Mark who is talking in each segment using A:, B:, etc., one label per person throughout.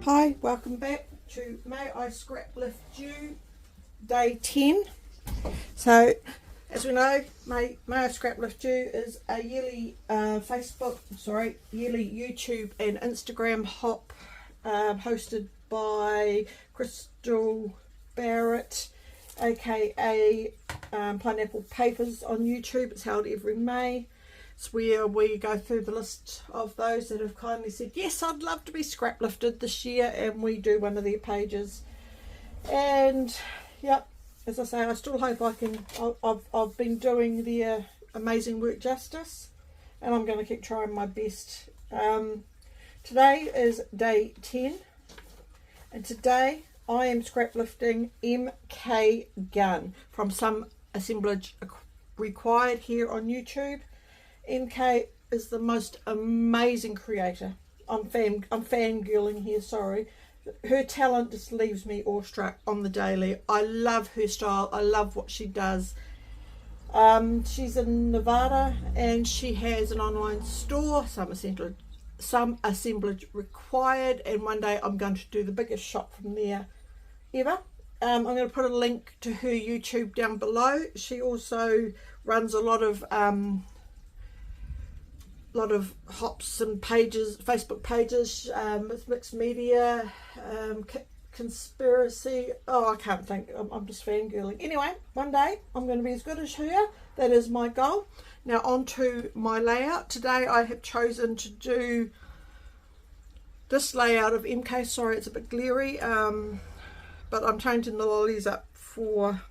A: Hi, welcome back to May I Scraplift You Day 10. So, as we know, May I Scraplift You is a yearly yearly YouTube and Instagram hop hosted by Crystal Barrett, aka Pineapple Papers on YouTube. It's held every May. It's where we go through the list of those that have kindly said, yes, I'd love to be scrap lifted this year, and we do one of their pages. And yep, as I say, I still hope I can. I've been doing their amazing work justice, and I'm going to keep trying my best. Today is day 10, and today I am scrap lifting MK GUNN from some assemblage required here on YouTube. MK is the most amazing creator. I'm fangirling here, sorry. Her talent just leaves me awestruck on the daily. I love her style. I love what she does. She's in Nevada and she has an online store, some assemblage required, and one day I'm going to do the biggest shop from there ever. I'm going to put a link to her YouTube down below. She also runs a lot of hops and pages, Facebook pages, with mixed media, conspiracy. Oh, I can't think. I'm just fangirling. Anyway, one day I'm going to be as good as her. That is my goal. Now on to my layout. Today I have chosen to do this layout of MK. Sorry, it's a bit glary, but I'm changing the lollies up for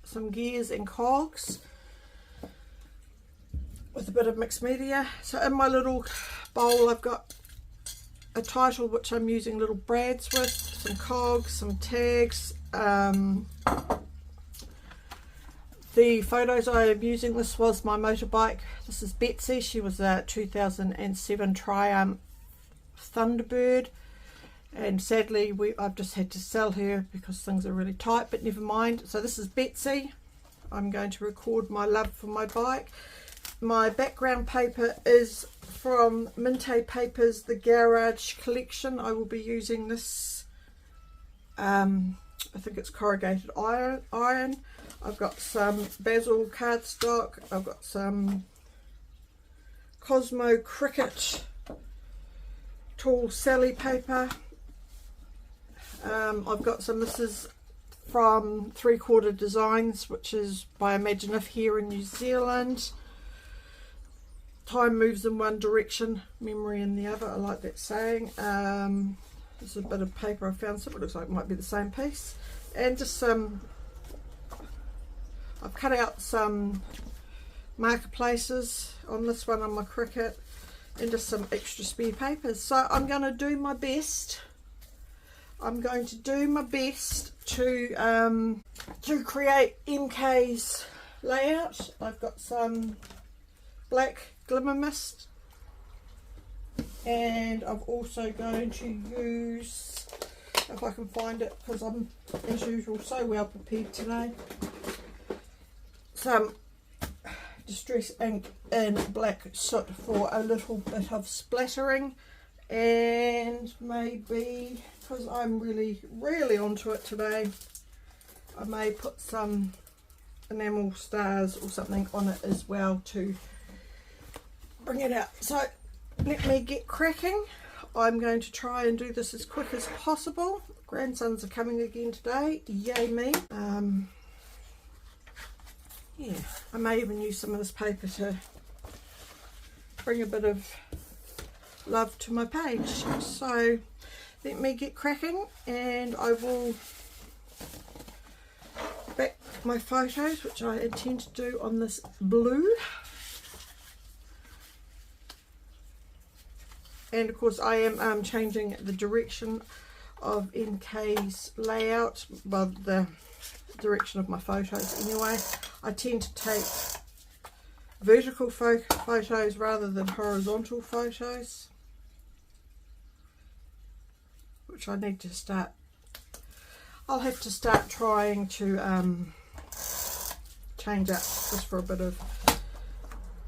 A: some gears and cogs with a bit of mixed media. So in my little bowl I've got a title which I'm using little brads with, some cogs, some tags. The photos I am using, this was my motorbike. This is Betsy. She was a 2007 Triumph Thunderbird, and sadly I've just had to sell her because things are really tight, but never mind. So this is Betsy. I'm going to record my love for my bike. My background paper is from Minte Papers, the Garage collection. I will be using this, I think it's corrugated iron. I've got some Basil cardstock. I've got some Cosmo Cricket Tall Sally paper. I've got some, this is from 3/4 Designs, which is by Imagine If here in New Zealand. Time moves in one direction, memory in the other. I like that saying. There's a bit of paper I found, so it looks like it might be the same piece. And just some, I've cut out some marker places on this one on my Cricut, and just some extra spare papers. So I'm going to do my best. I'm going to do my best to create MK's layout. I've got some black glimmer mist, and I'm also going to use, if I can find it, because I'm as usual so well prepared today, some distress ink in black soot for a little bit of splattering, and maybe, because I'm really onto it today, I may put some enamel stars or something on it as well to bring it out. So let me get cracking. I'm going to try and do this as quick as possible. Grandsons are coming again today, yay me. Yeah, I may even use some of this paper to bring a bit of love to my page. So let me get cracking, and I will back my photos, which I intend to do on this blue. And of course I am changing the direction of MK's layout, well, the direction of my photos anyway. I tend to take vertical photos rather than horizontal photos, which I need to start, I'll have to start trying to change up just for a bit of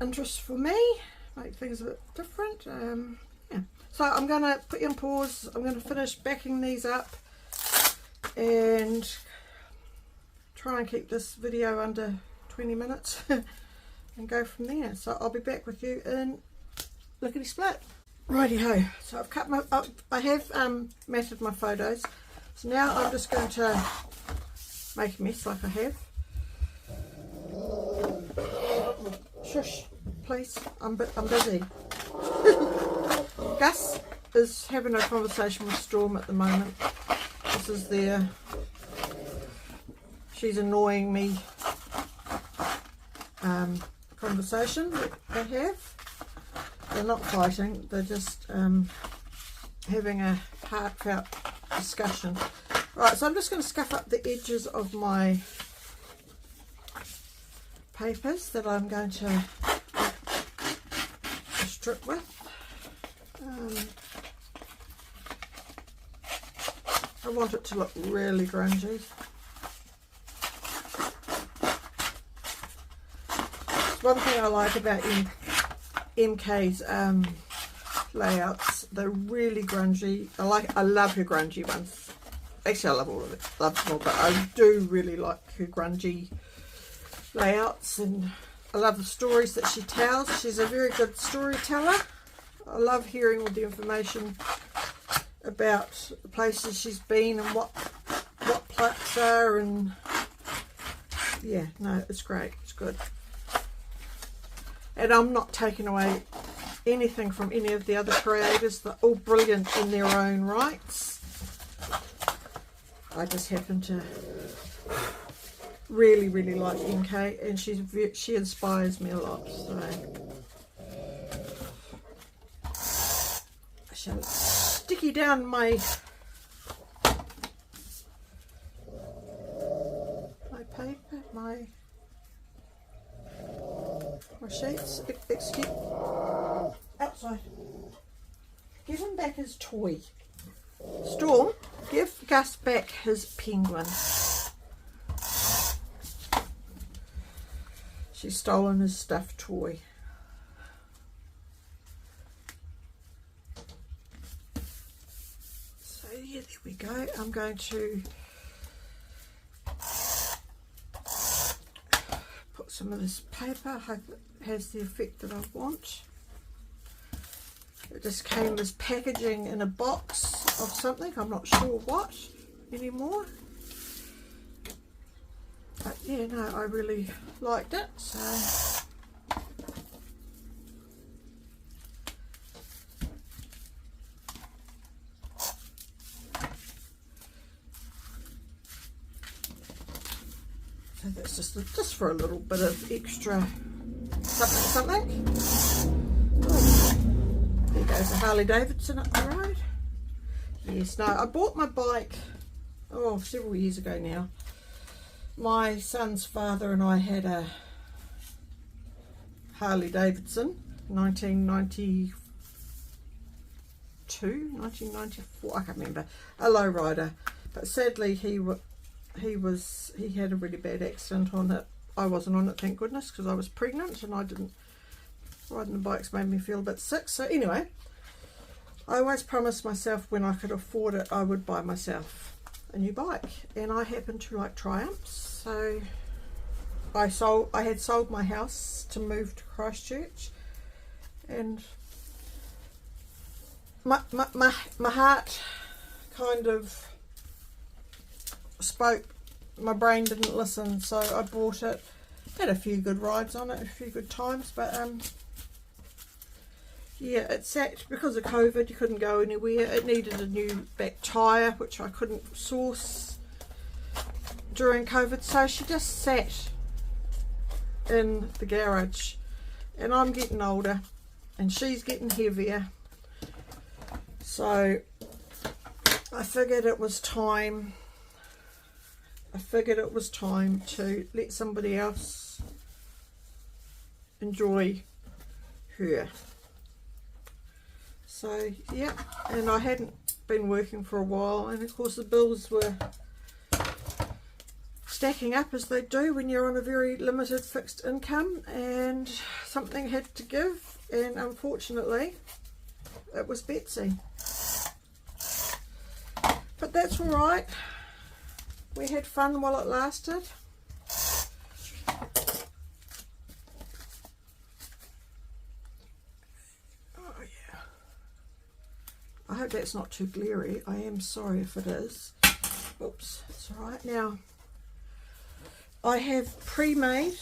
A: interest for me, make things a bit different. Yeah. So I'm going to put you on pause. I'm going to finish backing these up and try and keep this video under 20 minutes and go from there. So I'll be back with you in lickety split. Righty ho. So I've cut my, I have matted my photos. So now I'm just going to make a mess like I have. Shush, please. I'm busy. Gus is having a conversation with Storm at the moment. This is their, she's annoying me conversation that they have. They're not fighting, they're just having a heartfelt discussion. Right, so I'm just going to scuff up the edges of my papers that I'm going to strip with. I want it to look really grungy. One thing I like about MK's layouts, they're really grungy. I love her grungy ones. Actually, I love all of it. Love them all, but I do really like her grungy layouts, and I love the stories that she tells. She's a very good storyteller. I love hearing all the information about the places she's been and what plots are, and yeah, no, it's great. It's good. And I'm not taking away anything from any of the other creators. They're all brilliant in their own rights. I just happen to really like MK, and she inspires me a lot. So I shall sticky down my paper, my sheets. Excuse, outside. Give him back his toy. Storm, give Gus back his penguin. She's stolen his stuffed toy. So yeah, there we go. I'm going to put some of this paper. I hope it has the effect that I want. It just came as packaging in a box of something. I'm not sure what anymore. But yeah, no, I really liked it. So that's just for a little bit of extra something. Oh, there goes a Harley Davidson up the road. Yes, no, I bought my bike several years ago now. My son's father and I had a Harley Davidson, 1992, 1994, I can't remember, a lowrider. But sadly he had a really bad accident on it. I wasn't on it, thank goodness, because I was pregnant and riding the bikes made me feel a bit sick. So anyway, I always promised myself when I could afford it I would buy myself a new bike, and I happen to like Triumphs. So I had sold my house to move to Christchurch, and my heart kind of spoke. My brain didn't listen, so I bought it. Had a few good rides on it, a few good times, but yeah, it sat because of COVID. You couldn't go anywhere. It needed a new back tyre, which I couldn't source during COVID, so she just sat in the garage. And I'm getting older and she's getting heavier, so I figured it was time to let somebody else enjoy her. So yeah, and I hadn't been working for a while, and of course the bills were stacking up as they do when you're on a very limited fixed income, and something had to give. And unfortunately it was Betsy. But that's all right. We had fun while it lasted. Oh yeah. I hope that's not too glary. I am sorry if it is. Oops, it's all right. Now, I have pre-made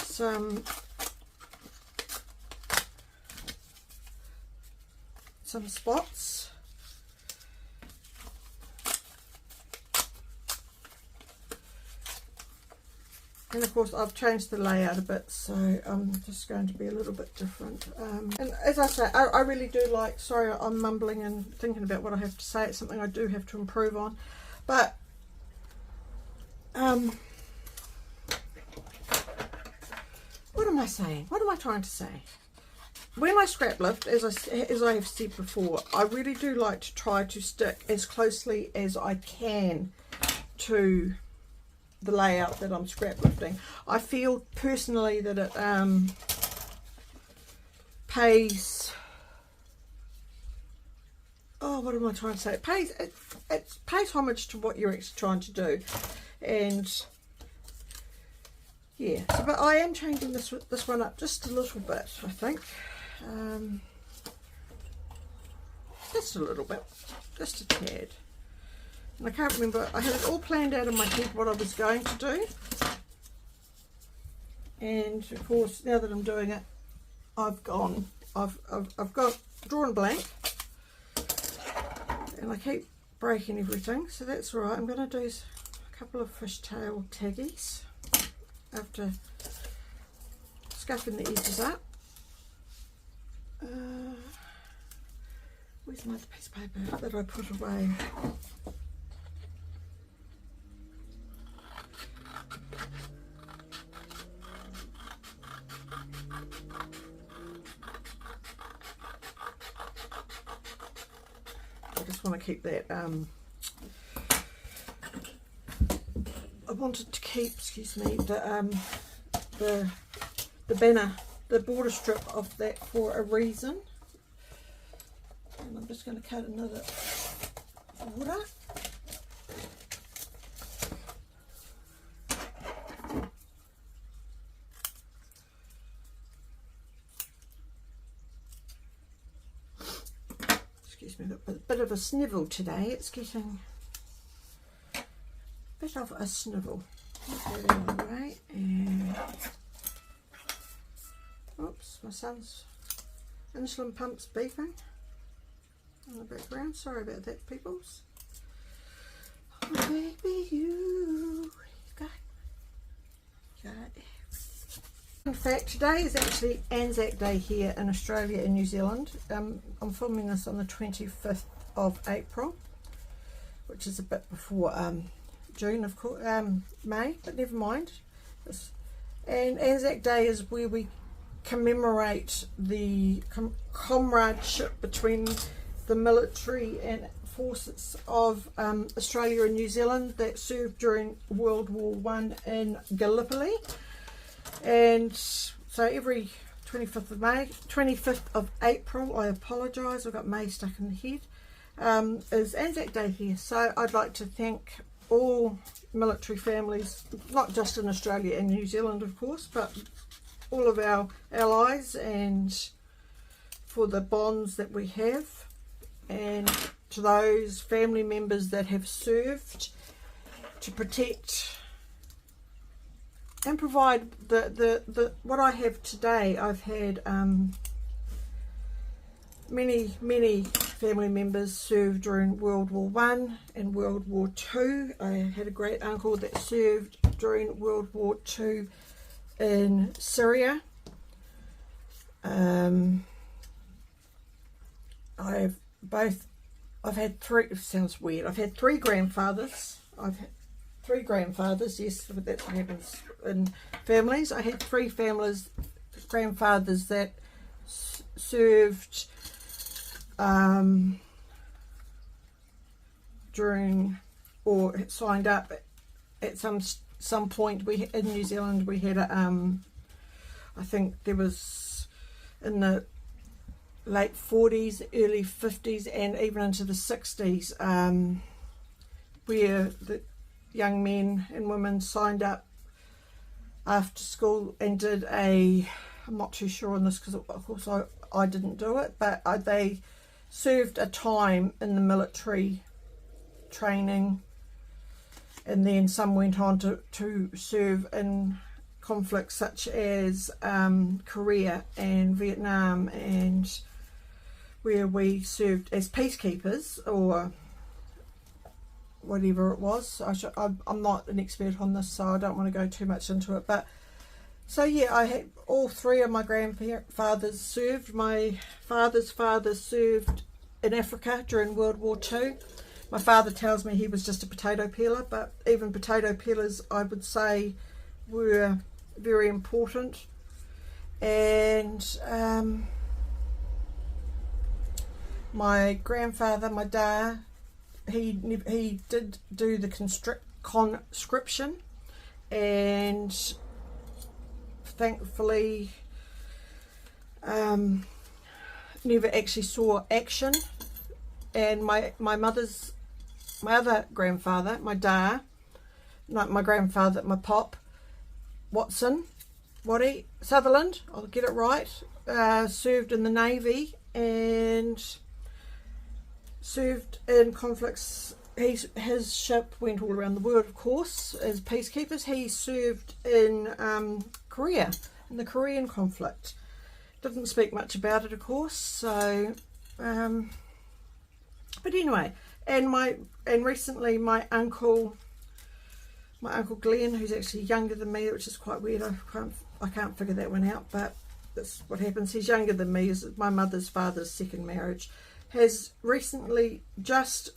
A: some spots. And of course I've changed the layout a bit, so I'm just going to be a little bit different. And as I say, I really do like, sorry I'm mumbling and thinking about what I have to say, it's something I do have to improve on. But what am I saying? What am I trying to say? When I scrap lift, as I have said before, I really do like to try to stick as closely as I can to the layout that I'm scrap lifting. I feel personally that it pays, oh, what am I trying to say? It pays homage to what you're actually trying to do. And yeah, so, but I am changing this one up just a little bit, I think. Just a little bit, just a tad. And I can't remember, I had it all planned out in my head what I was going to do. And of course, now that I'm doing it, I've got drawn blank. And I keep breaking everything, so that's all right. I'm going to do a couple of fishtail taggies after scuffing the edges up. Where's my piece of paper that I put away? I just want to keep that, I wanted to keep, excuse me, the banner, the border strip of that for a reason. And I'm just going to cut another border. Excuse me, a bit of a snivel today. It's getting a bit of a snivel. Put that out of the way. And oops, my son's insulin pump's beeping in the background. Sorry about that, peoples. Oh, baby, you got everything. In fact, today is actually Anzac Day here in Australia and New Zealand. I'm filming this on the 25th of April, which is a bit before June, of course, May, but never mind. And Anzac Day is where we commemorate the comradeship between the military and forces of Australia and New Zealand that served during World War I in Gallipoli. And so every 25th of April, I apologise, I've got May stuck in the head, is Anzac Day here. So I'd like to thank all military families, not just in Australia and New Zealand, of course, but all of our allies, and for the bonds that we have, and to those family members that have served to protect and provide the what I have today. I've had many family members served during World War I and World War II. I had a great uncle that served during World War II in Syria. I've had three, it sounds weird, I've had three grandfathers. I've had three grandfathers, yes, that's what happens in families. I had three grandfathers that served during, or signed up at some point. We in New Zealand we had a I think there was in the late 40s, early 50s, and even into the 60s, where the young men and women signed up after school and did I'm not too sure on this because of course I didn't do it, but they served a time in the military training, and then some went on to serve in conflicts such as Korea and Vietnam, and where we served as peacekeepers or whatever it was. I'm not an expert on this, so I don't want to go too much into it, but so yeah, I had all three of my grandfathers served. My father's father served in Africa during World War II. My father tells me he was just a potato peeler, but even potato peelers, I would say, were very important. And my grandfather, my dad, he did do the conscription, and thankfully never actually saw action. And my other grandfather, my dad, not my grandfather, my pop, Waddy Sutherland, I'll get it right, served in the Navy and served in conflicts. His ship went all around the world, of course, as peacekeepers. He served in Korea, in the Korean conflict. Didn't speak much about it, of course. So, but anyway, and recently my uncle Glenn, who's actually younger than me, which is quite weird. I can't figure that one out, but that's what happens. He's younger than me. Is my mother's father's second marriage. Has recently just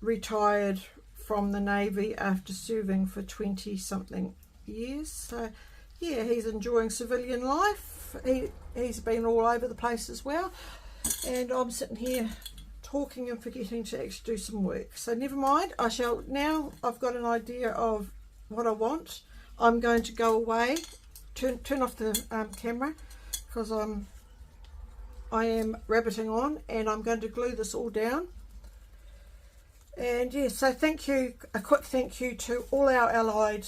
A: retired from the Navy after serving for 20 something years. So yeah, he's enjoying civilian life. He's been all over the place as well, and I'm sitting here talking and forgetting to actually do some work. So never mind, I shall now. I've got an idea of what I want. I'm going to go away, turn off the camera, because I am rabbiting on, and I'm going to glue this all down. And yeah, so thank you, a quick thank you to all our allied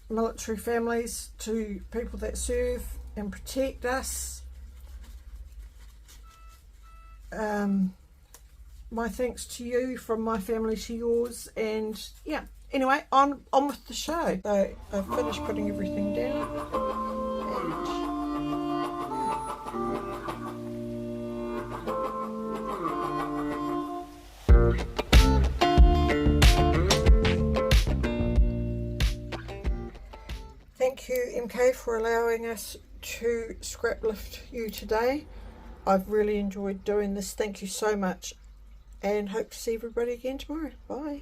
A: military families, to people that serve and protect us. My thanks to you, from my family to yours. And yeah, anyway, on with the show. So I've finished putting everything down, thank you, MK, for allowing us to scrap lift you today. I've really enjoyed doing this. Thank you so much, and hope to see everybody again tomorrow. Bye.